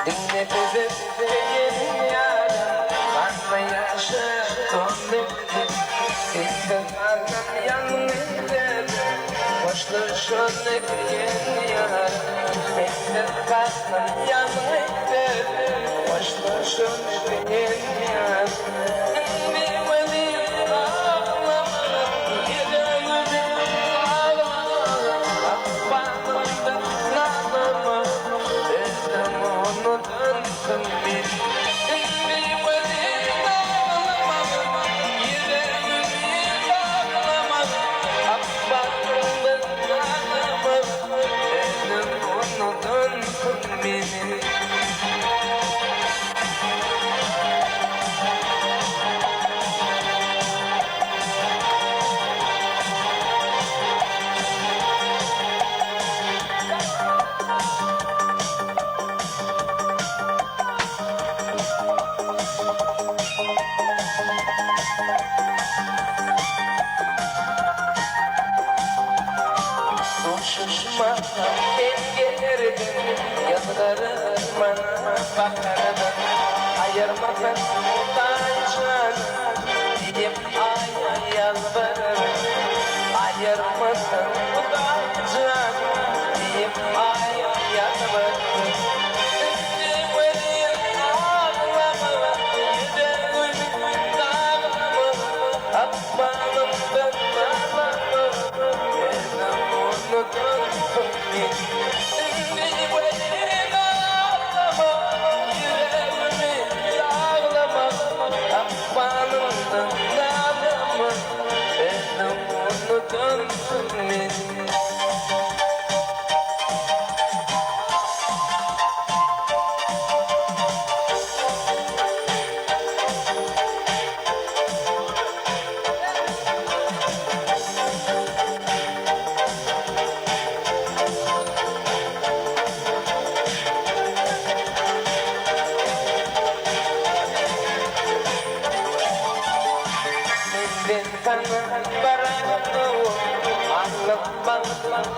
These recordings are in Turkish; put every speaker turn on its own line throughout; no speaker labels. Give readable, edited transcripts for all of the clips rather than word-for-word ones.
Nefes ettiğin yarım varsa yaşa döndüm. İnsanların yanında hoşlaşın ettiğin yarım. İnsanların yanında hoşlaşın ettiğin yarım. Şuşma engellerdim yanlarım bana bakardım. Ayırmasın utancan diyeyim aya yalvarırım. Ayırmasın utancan diyeyim aya yalvarırım.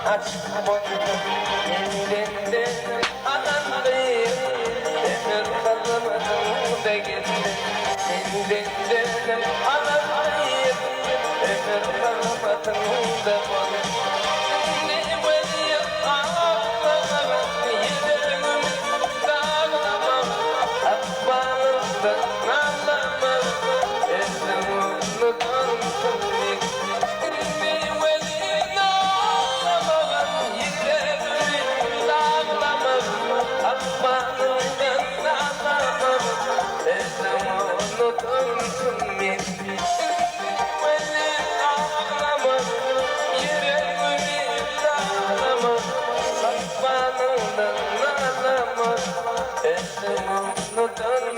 Açık boynum elinde adamdayım. Demir kalamadım da gitti. Elinde adamdayım. Demir kalamadım da gitti. Dön